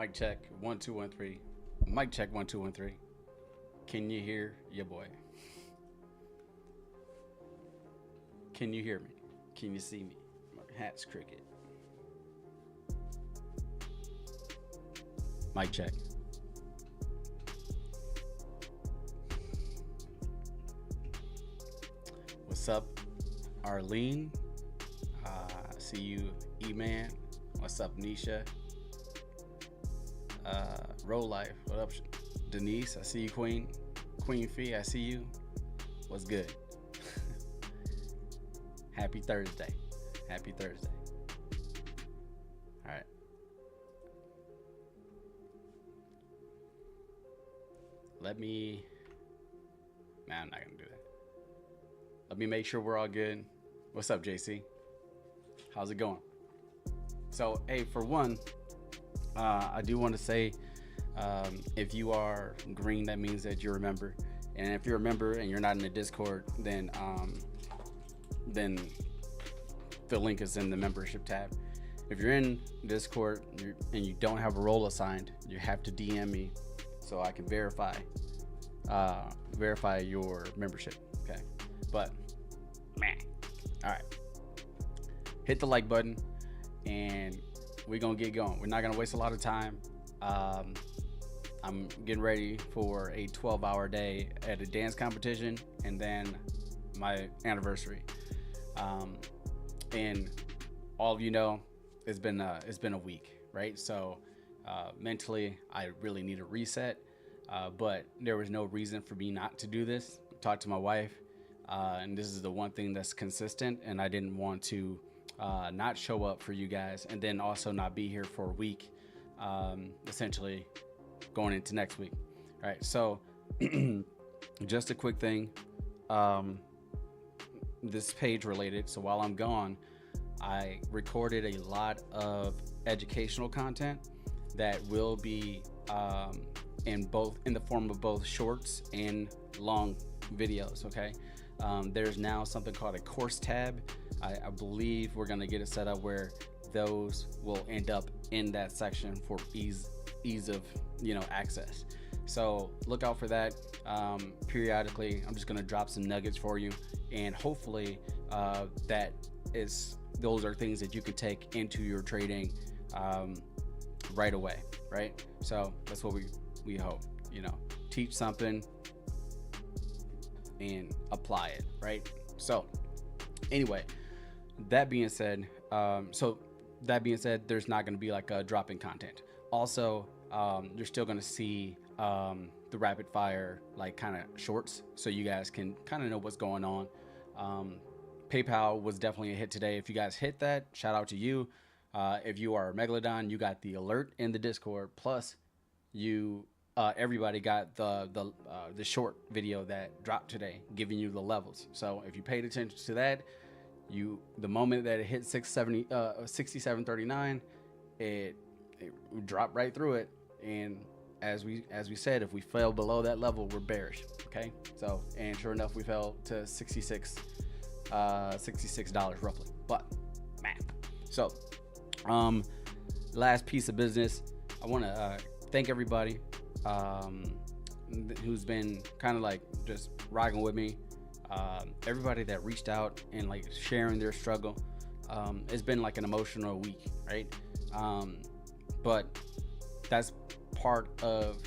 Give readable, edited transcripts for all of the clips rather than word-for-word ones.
Mic check 1 2 1 3. Mic check 1 2 1 3. Can you hear your boy? Can you hear me? Can you see me? My hat's crooked. Mic check. What's up, Arlene? See you, E-Man. What's up, Nisha? Roll Life. What up, Denise? I see you, Queen. Queen Fee, I see you. What's good? Happy Thursday. Happy Thursday. All right. I'm not gonna do that. Let me make sure we're all good. What's up, JC? How's it going? So, hey, for one, I do want to say, if you are green, that means that you're a member. And if you're a member and you're not in the Discord, then the link is in the membership tab. If you're in Discord and you don't have a role assigned, you have to DM me so I can verify your membership. Okay, but man, all right, hit the like button and we're gonna get going. We're not gonna waste a lot of time. I'm getting ready for a 12-hour day at a dance competition and then my anniversary. And all of you know, it's been a week, right? So mentally, I really need a reset. But there was no reason for me not to do this. Talk to my wife, and this is the one thing that's consistent. And I didn't want to not show up for you guys, and then also not be here for a week, essentially going into next week. All right. So just a quick thing. This page related. So while I'm gone, I recorded a lot of educational content that will be in the form of both shorts and long videos. Okay. There's now something called a course tab. I believe we're going to get it set up where those will end up in that section for ease of access. So look out for that. Periodically, I'm just going to drop some nuggets for you, and hopefully those are things that you can take into your trading right away, right? So that's what we hope, teach something and apply it, right? So anyway, that being said, there's not going to be like a drop-in content. Also, you're still going to see the rapid fire like kind of shorts, so you guys can kind of know what's going on. PayPal was definitely a hit today. If you guys hit that, shout out to you. If you are Megalodon, you got the alert in the Discord. Plus, everybody got the short video that dropped today, giving you the levels. So if you paid attention to that, the moment that it hit 67.39, it dropped right through it. And as we said, if we fell below that level, we're bearish. Okay. So, and sure enough, we fell to $66 roughly. But man, so last piece of business, I want to thank everybody who's been kind of like just rocking with me. Everybody that reached out and like sharing their struggle. It's been like an emotional week, right? But that's part of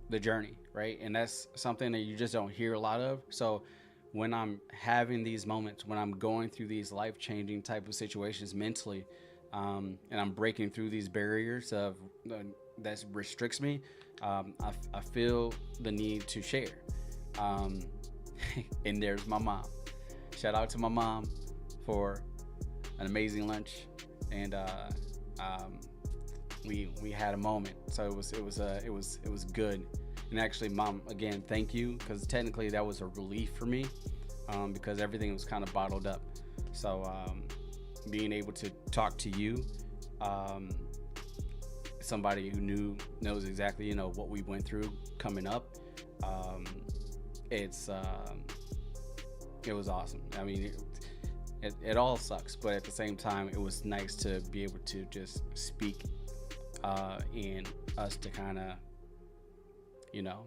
the journey, right? And that's something that you just don't hear a lot of. So when I'm having these moments, when I'm going through these life-changing type of situations mentally, and I'm breaking through these barriers that restricts me, I feel the need to share. And there's my mom. Shout out to my mom for an amazing lunch, and we had a moment. So it was good. And actually, Mom, again, thank you, because technically that was a relief for me, because everything was kind of bottled up. So being able to talk to you, somebody who knows exactly what we went through coming up, it was awesome. I mean, it all sucks, but at the same time, it was nice to be able to just speak and us to kind of, you know,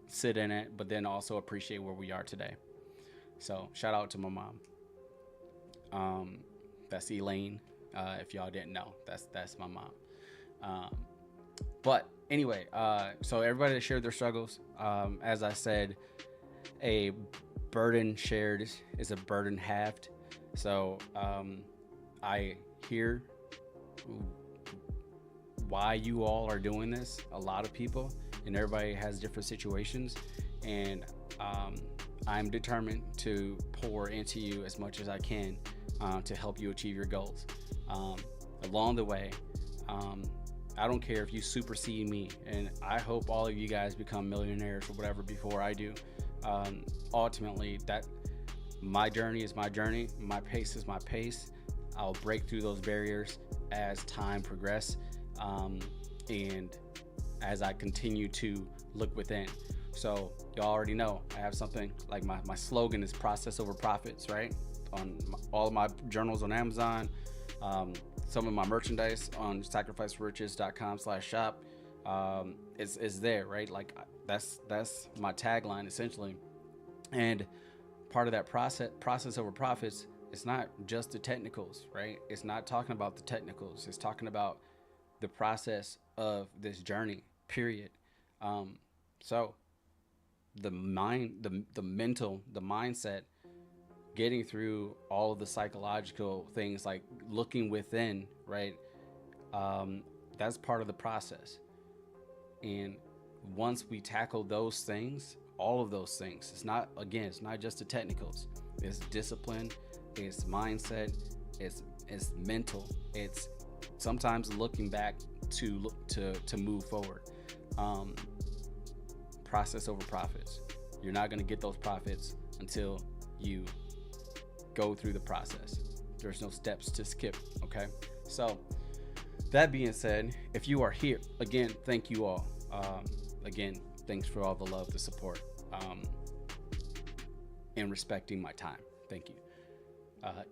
sit in it, but then also appreciate where we are today. So shout out to my mom. That's Elaine. If y'all didn't know, that's my mom. But anyway, so everybody that shared their struggles, as I said, a burden shared is a burden halved. So I hear why you all are doing this. A lot of people, and everybody has different situations, and I'm determined to pour into you as much as I can to help you achieve your goals. Along the way, I don't care if you supersede me, and I hope all of you guys become millionaires or whatever before I do. Ultimately, that my journey is my journey, my pace is my pace. I'll break through those barriers as time progresses, and as I continue to look within. So y'all already know I have something like my slogan is process over profits, right? On all of my journals on Amazon, some of my merchandise on sacrificeforiches.com/shop is there, right? Like that's my tagline essentially. And part of that process over profits, it's not just the technicals, right? It's not talking about the technicals. It's talking about the process of this journey, period. So the mind, the mental, the mindset, getting through all of the psychological things like looking within, right? That's part of the process. And once we tackle those things, all of those things, it's not just the technicals. It's discipline, it's mindset, it's mental. It's sometimes looking back to move forward. Process over profits. You're not going to get those profits until you go through the process. There's no steps to skip. Okay. So that being said, if you are here again, thank you all. Again, thanks for all the love, the support, and respecting my time. Thank you.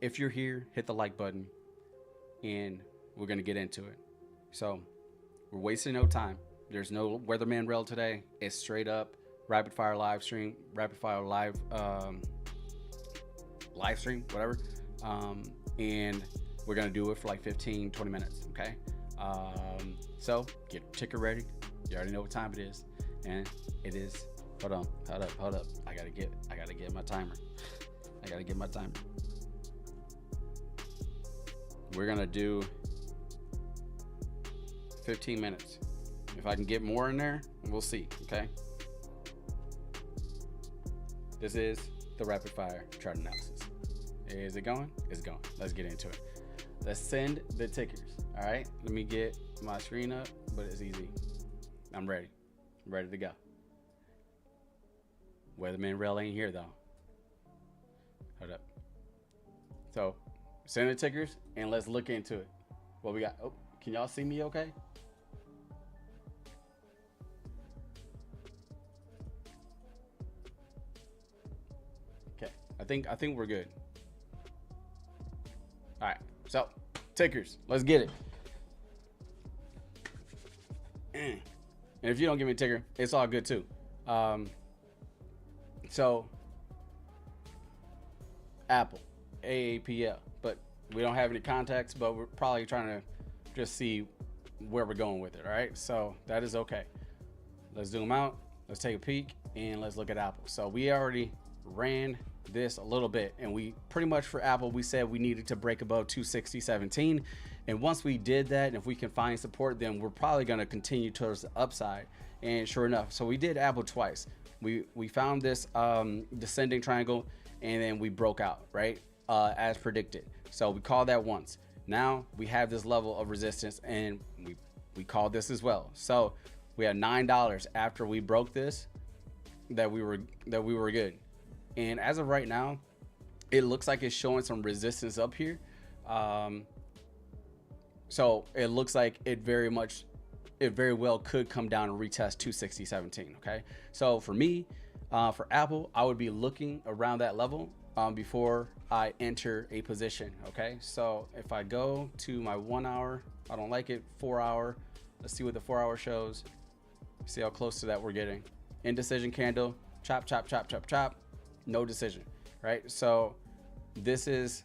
If you're here, hit the like button, and we're going to get into it. So we're wasting no time. There's no Weatherman Rell today. It's straight up rapid fire live stream, live stream, whatever. And we're going to do it for like 15, 20 minutes. Okay. So get your ticker ready. You already know what time it is. And it is, hold up. I gotta get my timer. We're going to do 15 minutes. If I can get more in there, we'll see. Okay. This is the rapid fire chart analysis. Is it going? It's going. Let's get into it. Let's send the tickers. All right. Let me get my screen up, but it's easy. I'm ready. I'm ready to go. Weatherman Rell ain't here though. Hold up. So send the tickers and let's look into it. What we got? Oh, can y'all see me okay? Okay. I think we're good. All right. So tickers, let's get it. And if you don't give me a ticker, it's all good too. So Apple, AAPL, but we don't have any contacts, but we're probably trying to just see where we're going with it. All right. So that is okay. Let's zoom out. Let's take a peek and let's look at Apple. So we already ran this a little bit, and we pretty much for Apple, we said we needed to break above 260.17. And once we did that, and if we can find support, then we're probably going to continue towards the upside. And sure enough, so we did Apple twice. We found this descending triangle, and then we broke out, right? As predicted. So we called that once. Now we have this level of resistance, and we called this as well. So we had $9 after we broke this that we were good. And as of right now, it looks like it's showing some resistance up here. So it looks like it very well could come down and retest 260.17. Okay. So for me, for Apple, I would be looking around that level before I enter a position. Okay. So if I go to my 1 hour, I don't like it, 4 hour, Let's see what the 4 hour shows. See how close to that we're getting. Indecision candle, chop, chop, chop, chop, chop. No decision, right? So this is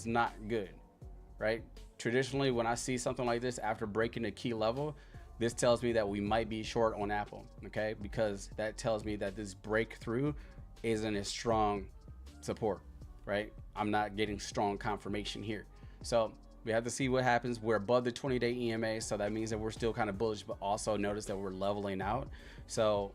not good, right? Traditionally, when I see something like this after breaking a key level, this tells me that we might be short on Apple, okay? Because that tells me that this breakthrough isn't as strong support, right? I'm not getting strong confirmation here. So we have to see what happens. We're above the 20-day EMA, so that means that we're still kind of bullish, but also notice that we're leveling out. So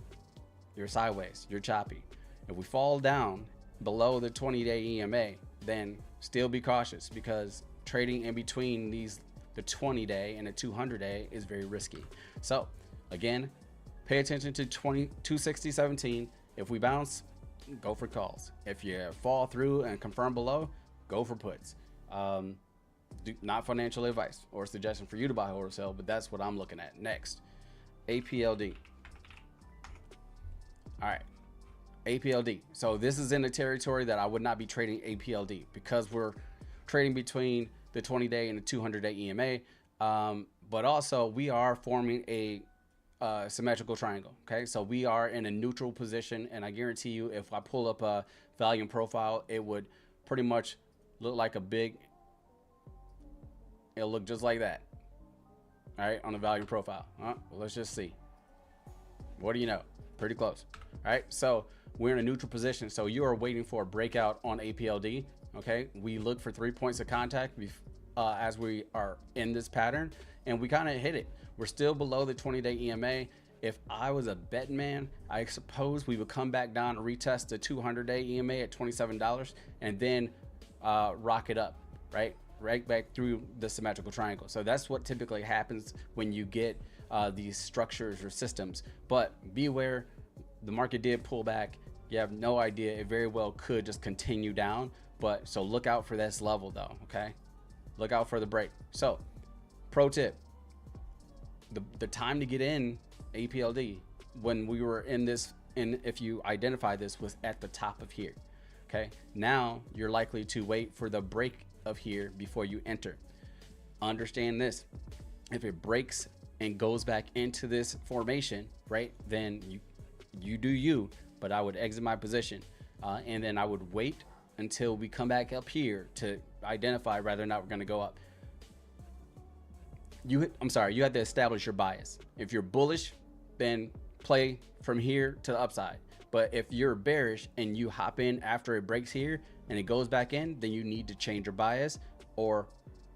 you're sideways, you're choppy. If we fall down below the 20-day EMA, then still be cautious, because trading in between the 20-day and the 200-day is very risky. So again, pay attention to 260.17. If we bounce, go for calls. If you fall through and confirm below, go for puts. Not financial advice or suggestion for you to buy or sell, but that's what I'm looking at. Next, APLD. All right, APLD. So this is in the territory that I would not be trading APLD, because we're trading between the 20-day and the 200-day EMA. But also we are forming a symmetrical triangle. Okay, so we are in a neutral position, and I guarantee you, if I pull up a volume profile, it would pretty much look like a big, it'll look just like that. All right, on the volume profile. Well, let's just see. What do you know? Pretty close. All right, so we're in a neutral position, so you are waiting for a breakout on APLD. Okay, we look for 3 points of contact as we are in this pattern, and we kind of hit it. We're still below the 20-day EMA. If I was a betting man, I suppose we would come back down and retest the 200-day EMA at $27 and then rock it up, right back through the symmetrical triangle. So that's what typically happens when you get these structures or systems. But be aware, the market did pull back. You have no idea. It very well could just continue down. But so look out for this level though, okay? Look out for the break. So pro tip, the time to get in APLD when we were in this, and if you identify this, was at the top of here. Okay, now you're likely to wait for the break of here before you enter. Understand this: if it breaks and goes back into this formation, right, then you do you, but I would exit my position, and then I would wait until we come back up here to identify whether or not we're going to go up. You have to establish your bias. If you're bullish, then play from here to the upside. But if you're bearish and you hop in after it breaks here and it goes back in, then you need to change your bias or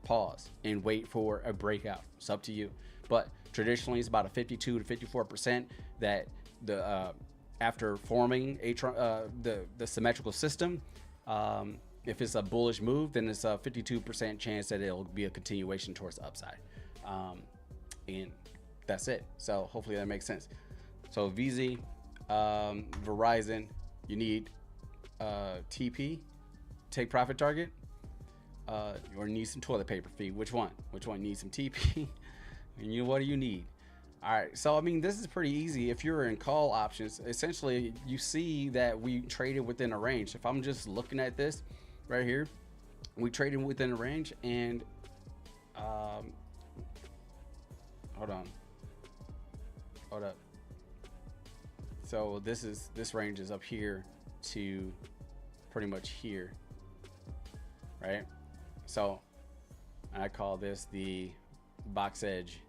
pause and wait for a breakout. It's up to you. But traditionally, it's about a 52 to 54% that after forming the symmetrical system, if it's a bullish move, then it's a 52% chance that it'll be a continuation towards the upside. And that's it. So hopefully that makes sense. So VZ, Verizon, you need TP, take profit target, or need some toilet paper fee. Which one needs some TP? And what do you need? All right, so I mean, this is pretty easy. If you're in call options, essentially you see that we traded within a range. If I'm just looking at this right here, we traded within a range, and hold up. So this range is up here to pretty much here, right? So I call this the box edge.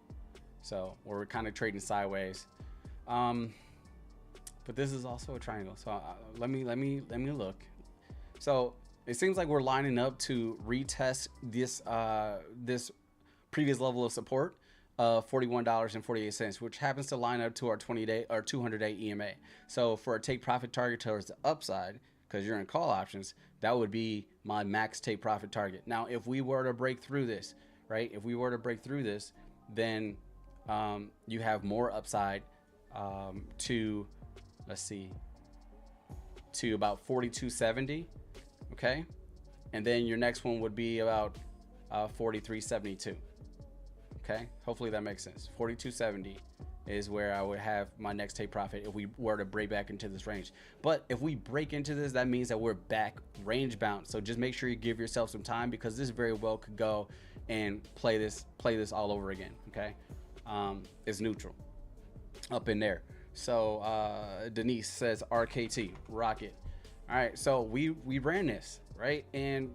So we're kind of trading sideways, but this is also a triangle. So let me look. So it seems like we're lining up to retest this this previous level of support of $41.48, which happens to line up to our 20-day or 200-day EMA. So for a take profit target towards the upside, because you're in call options, that would be my max take profit target. Now, if we were to break through this, right? If we were to break through this, then you have more upside to, let's see, to about 42.70, okay? And then your next one would be about 43.72. Okay, hopefully that makes sense. 42.70 is where I would have my next take profit if we were to break back into this range. But if we break into this, that means that we're back range bound. So just make sure you give yourself some time, because this very well could go and play this all over again. Okay, is neutral up in there. So Denise says RKT Rocket. All right, so we ran this, right, and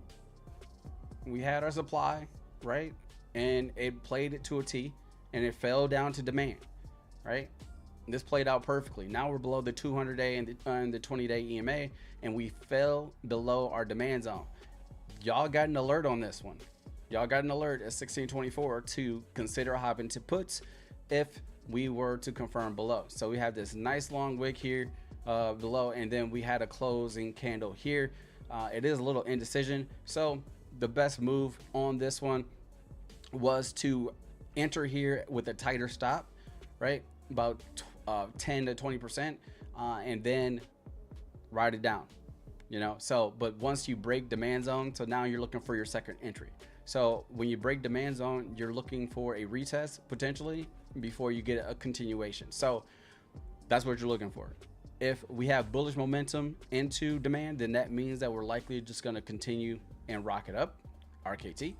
we had our supply, right, and it played it to a T, and it fell down to demand, right. This played out perfectly. Now we're below the 200-day and the 20-day EMA, and we fell below our demand zone. Y'all got an alert on this one. Y'all got an alert at 1624 to consider hopping to puts if we were to confirm below. So we have this nice long wick here below, and then we had a closing candle here. It is a little indecision. So the best move on this one was to enter here with a tighter stop, right? About 10 to 20%, and then ride it down, you know. So but once you break demand zone, so now you're looking for your second entry. So when you break demand zone, you're looking for a retest potentially before you get a continuation. So that's what you're looking for. If we have bullish momentum into demand, then that means that we're likely just going to continue and rock it up, RKT.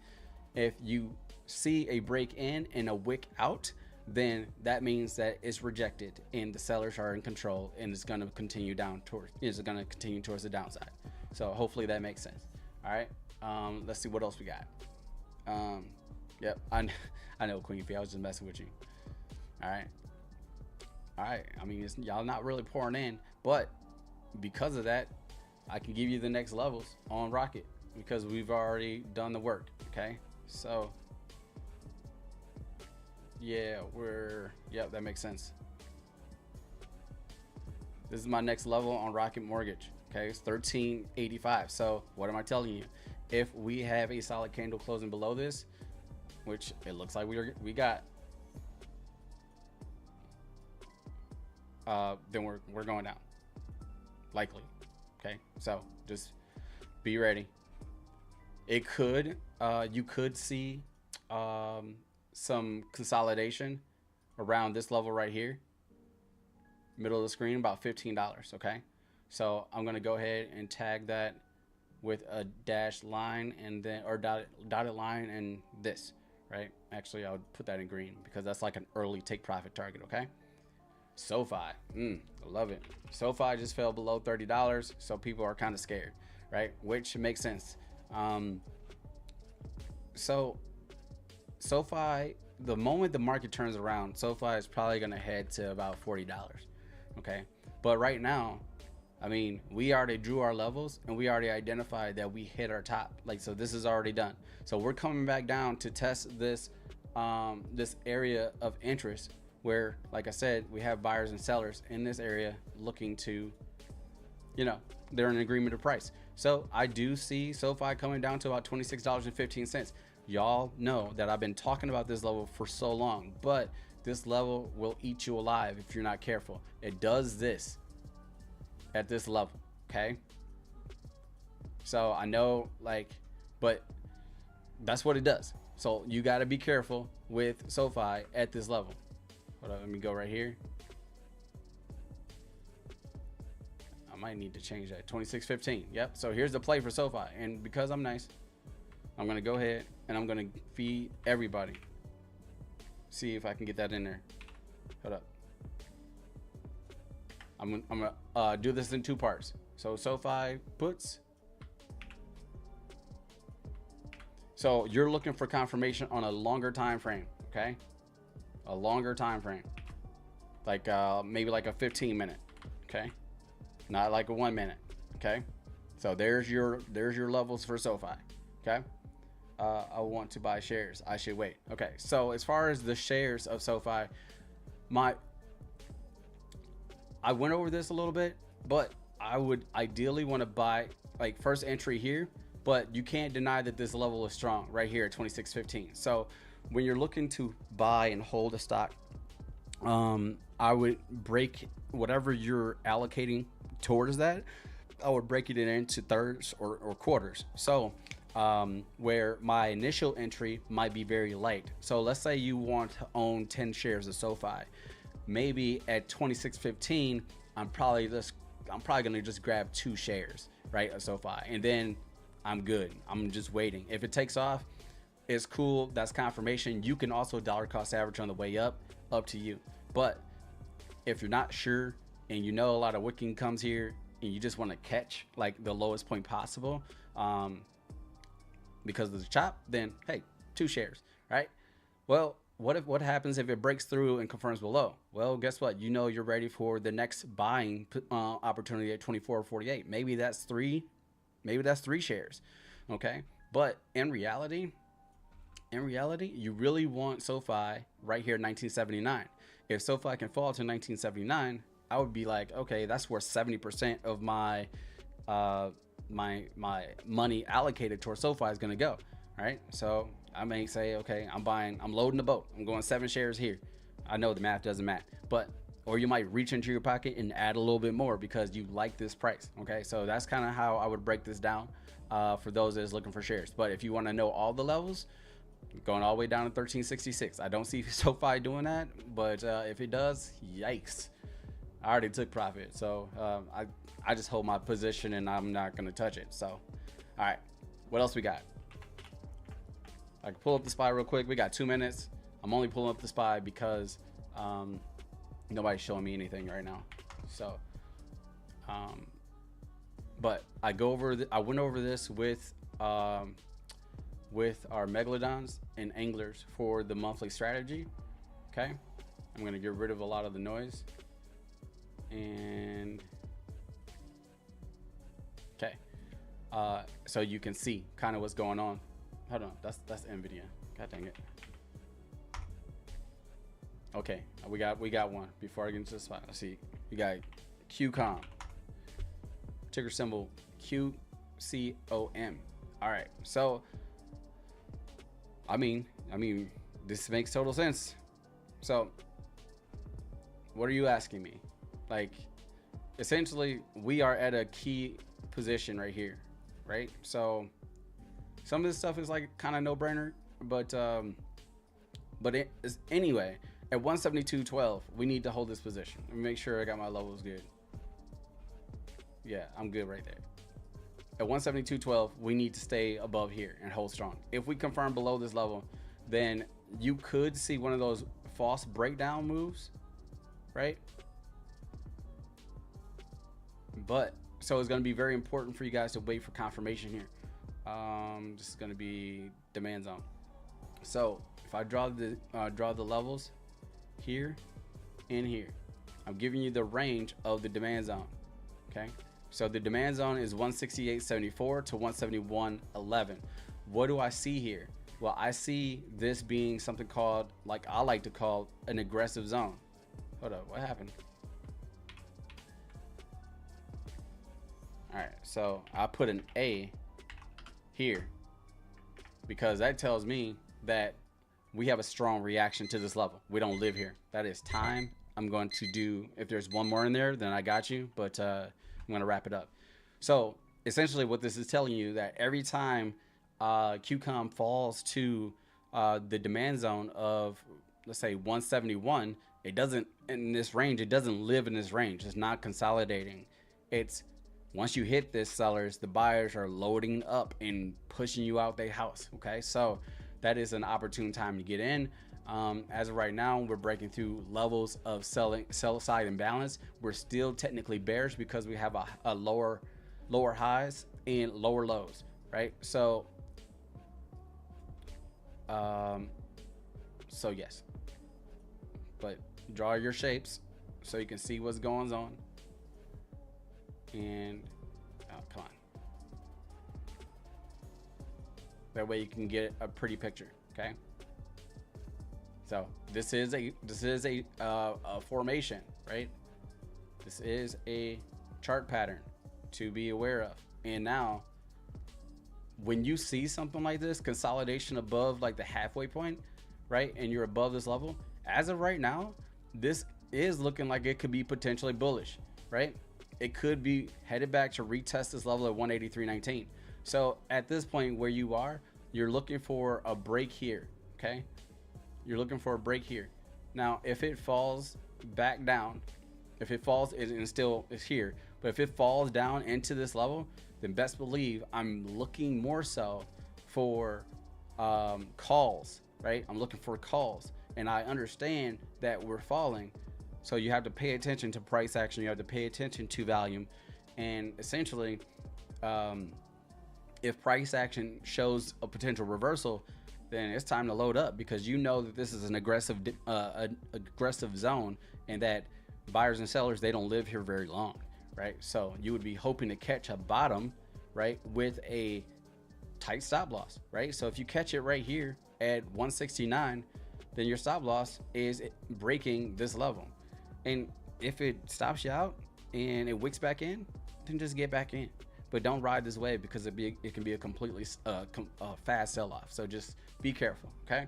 If you see a break in and a wick out, then that means that it's rejected and the sellers are in control, and it's going to continue towards the downside. So hopefully that makes sense. All right, let's see what else we got. Yep, I know, Queen P, I was just messing with you. All right, I mean, y'all not really pouring in, but because of that, I can give you the next levels on Rocket because we've already done the work. Okay, so yeah, yep, that makes sense. This is my next level on Rocket Mortgage. Okay, it's 1385. So what am I telling you? If we have a solid candle closing below this, which it looks like we got, then we're going down, likely. Okay, so just be ready. It could, you could see some consolidation around this level right here, middle of the screen, about $15. Okay, so I'm gonna go ahead and tag that with a dashed line, and then or dotted line, and this, right? Actually, I would put that in green because that's like an early take profit target. Okay, SoFi, I love it. SoFi just fell below $30, so people are kind of scared, right? Which makes sense. So SoFi, the moment the market turns around, SoFi is probably going to head to about $40. Okay, but right now, I mean, we already drew our levels and we already identified that we hit our top. Like, so this is already done. So we're coming back down to test this this area of interest where, like I said, we have buyers and sellers in this area looking to, you know, they're in agreement of price. So I do see SoFi coming down to about $26.15. Y'all know that I've been talking about this level for so long, but this level will eat you alive if you're not careful. It does this at this level, okay? So I know, like, but that's what it does. So you got to be careful with SoFi at this level. Hold on, let me go right here. I might need to change that. 26.15. Yep. So here's the play for SoFi, and because I'm nice, I'm gonna go ahead and I'm gonna feed everybody. See if I can get that in there. Hold up. I'm gonna do this in two parts. So SoFi puts. So you're looking for confirmation on a longer time frame, okay? A longer time frame, like maybe like a 15-minute, okay? Not like a 1 minute, okay? So there's your levels for SoFi, okay? I want to buy shares. I should wait. Okay, so as far as the shares of SoFi, I went over this a little bit, but I would ideally want to buy like first entry here, but you can't deny that this level is strong right here at 26.15. So when you're looking to buy and hold a stock, I would break whatever you're allocating towards that. I would break it into thirds or quarters. So where my initial entry might be very light. So let's say you want to own 10 shares of SoFi. Maybe at 26.15, I'm probably gonna just grab 2 shares, right, of SoFi, and then I'm good. I'm just waiting. If it takes off, it's cool. That's confirmation. You can also dollar cost average on the way up to you. But if you're not sure and you know a lot of wicking comes here and you just want to catch like the lowest point possible because of the chop, then hey, 2 shares, right? Well, what happens if it breaks through and confirms below? Well, guess what? You know you're ready for the next buying opportunity at 24.48. Maybe that's 3 shares, okay? But in reality, you really want SoFi right here, 1979. If SoFi can fall to 1979, I would be like, okay, that's where 70% of my my money allocated towards SoFi is going to go, right? So I may say, okay, I'm loading the boat. I'm going 7 shares here. I know the math doesn't matter, but, or you might reach into your pocket and add a little bit more because you like this price. Okay. So that's kind of how I would break this down for those that's looking for shares. But if you want to know all the levels, going all the way down to 1366. I don't see SoFi doing that, but if it does, yikes. I already took profit. So I just hold my position and I'm not going to touch it. So, all right, what else we got? I can pull up the SPY real quick. We got 2 minutes. I'm only pulling up the SPY because nobody's showing me anything right now. So, but I went over this with our Megalodons and anglers for the monthly strategy. Okay, I'm going to get rid of a lot of the noise. And okay, so you can see kind of what's going on. Hold on, that's NVDA. God dang it. Okay, we got one. Before I get into the spot, let's see. We got QCOM, ticker symbol QCOM. All right, so I mean, this makes total sense. So, what are you asking me? Like, essentially, we are at a key position right here, right? So, some of this stuff is like kind of no-brainer, but it is anyway. At 172.12, we need to hold this position. Let me make sure I got my levels good. Yeah, I'm good right there. At 172.12, we need to stay above here and hold strong. If we confirm below this level, then you could see one of those false breakdown moves, right? But so it's going to be very important for you guys to wait for confirmation here. This is going to be demand zone. So if I draw the levels here and here, I'm giving you the range of the demand zone. Okay, so the demand zone is 168.74 to 171.11. What do I see here? Well, I see this being something called, like I like to call, an aggressive zone. Hold up, what happened? All right, so I put an A here because that tells me that we have a strong reaction to this level. We don't live here. That is time. I'm going to do, if there's one more in there, then I got you, but I'm going to wrap it up. So essentially what this is telling you, that every time QCOM falls to the demand zone of, let's say, 171, it doesn't, in this range, it doesn't live in this range. It's not consolidating. It's, once you hit this, sellers, the buyers are loading up and pushing you out their house. Okay, so that is an opportune time to get in. As of right now, we're breaking through levels of sell side imbalance. We're still technically bearish because we have a lower highs and lower lows, right? So so yes, but draw your shapes so you can see what's going on. And come on, that way you can get a pretty picture. Okay, so this is a formation, right? This is a chart pattern to be aware of. And now when you see something like this, consolidation above like the halfway point, right, and you're above this level, as of right now, this is looking like it could be potentially bullish, right? It could be headed back to retest this level at 183.19. So at this point where you are, you're looking for a break here. Okay, you're looking for a break here. Now if it falls back down, if it falls, and still is here, but if it falls down into this level, then best believe I'm looking more so for calls, right? I'm looking for calls, and I understand that we're falling. So you have to pay attention to price action. You have to pay attention to volume, and essentially, if price action shows a potential reversal, then it's time to load up, because you know that this is an aggressive zone, and that buyers and sellers, they don't live here very long, right? So you would be hoping to catch a bottom, right, with a tight stop loss, right? So if you catch it right here at 169, then your stop loss is breaking this level. And if it stops you out and it wicks back in, then just get back in. But don't ride this wave, because it can be a completely fast sell-off. So just be careful, okay?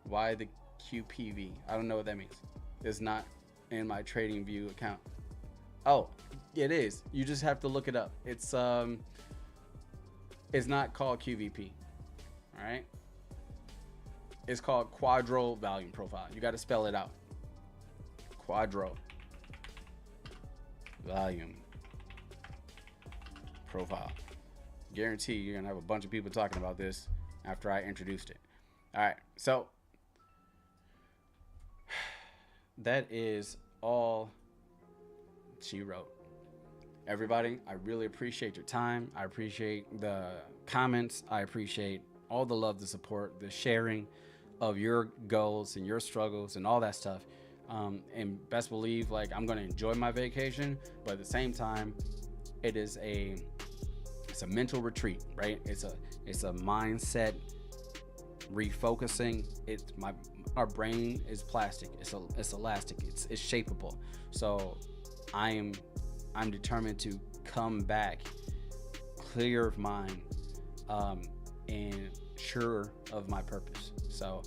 Why the QPV? I don't know what that means. It's not in my Trading View account. Oh, it is. You just have to look it up. It's not called QVP, all right? It's called Quadro Volume Profile. You got to spell it out. Quadro Volume Profile. Guarantee you're gonna have a bunch of people talking about this after I introduced it. All right, so that is all she wrote. Everybody, I really appreciate your time. I appreciate the comments. I appreciate all the love, the support, the sharing of your goals and your struggles and all that stuff. And best believe, like, I'm gonna enjoy my vacation, but at the same time, it's a mental retreat, right? It's a mindset refocusing. Our brain is plastic. It's elastic. It's shapeable. So I'm determined to come back clear of mind, and sure of my purpose. So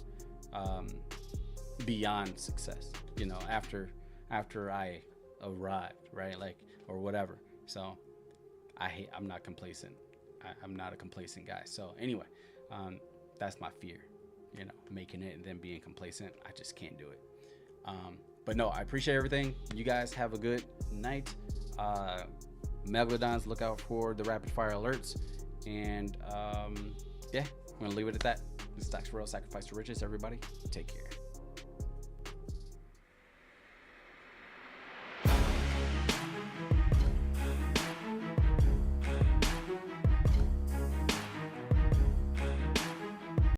beyond success, after I arrived, right? Like, or whatever. So I'm not complacent. I'm not a complacent guy. So anyway, that's my fear, making it and then being complacent. I just can't do it. But no, I appreciate everything. You guys have a good night. Megalodons, look out for the rapid fire alerts. And yeah, I'm gonna leave it at that. This is Stocks for Real, Sacrifice to Riches. Everybody, take care.